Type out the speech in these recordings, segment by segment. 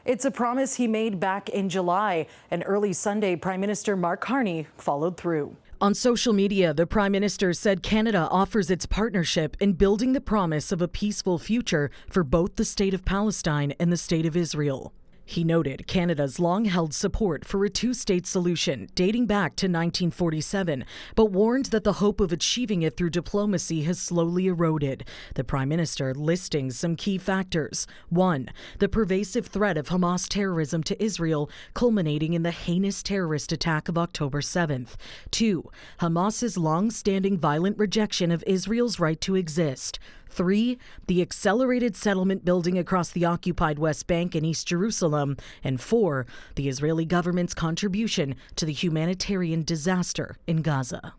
It's a promise he made back in July, and early Sunday, Prime Minister Mark Carney followed through. On social media, the Prime Minister said Canada offers its partnership in building the promise of a peaceful future for both the State of Palestine and the State of Israel. He noted Canada's long-held support for a two-state solution dating back to 1947, but warned that the hope of achieving it through diplomacy has slowly eroded. The Prime Minister listing some key factors. 1. The pervasive threat of Hamas terrorism to Israel, culminating in the heinous terrorist attack of October 7th. 2. Hamas's long-standing violent rejection of Israel's right to exist. 3. The accelerated settlement building across the occupied West Bank and East Jerusalem. And 4. The Israeli government's contribution to the humanitarian disaster in Gaza.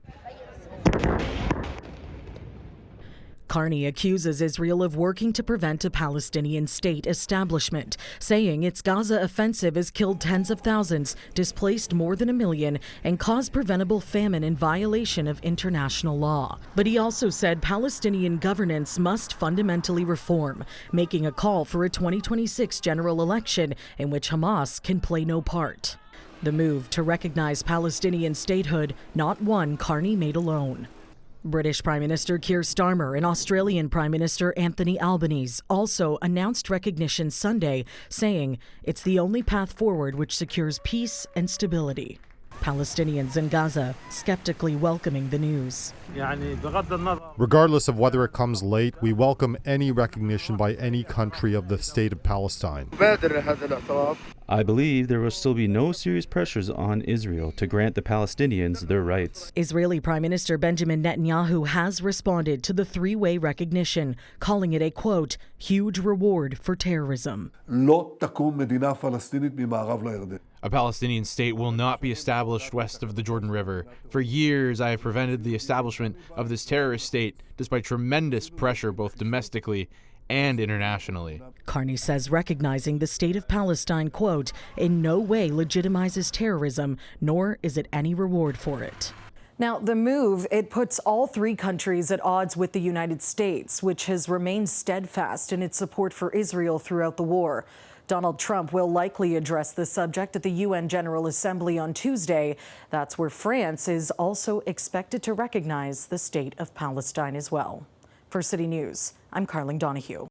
Carney accuses Israel of working to prevent a Palestinian state establishment, saying its Gaza offensive has killed tens of thousands, displaced more than 1 million, and caused preventable famine in violation of international law. But he also said Palestinian governance must fundamentally reform, making a call for a 2026 general election in which Hamas can play no part. The move to recognize Palestinian statehood, not one Carney made alone. British Prime Minister Keir Starmer and Australian Prime Minister Anthony Albanese also announced recognition Sunday, saying it's the only path forward which secures peace and stability. Palestinians in Gaza skeptically welcoming the news. Regardless of whether it comes late, we welcome any recognition by any country of the State of Palestine. I believe there will still be no serious pressures on Israel to grant the Palestinians their rights. Israeli Prime Minister Benjamin Netanyahu has responded to the three-way recognition, calling it a, quote, huge reward for terrorism. A Palestinian state will not be established west of the Jordan River. For years, I have prevented the establishment of this terrorist state despite tremendous pressure both domestically and internationally. Carney says recognizing the State of Palestine, quote, in no way legitimizes terrorism, nor is it any reward for it. Now, the move, it puts all three countries at odds with the United States, which has remained steadfast in its support for Israel throughout the war. Donald Trump will likely address the subject at the UN General Assembly on Tuesday. That's where France is also expected to recognize the State of Palestine as well. For City News, I'm Donoghue.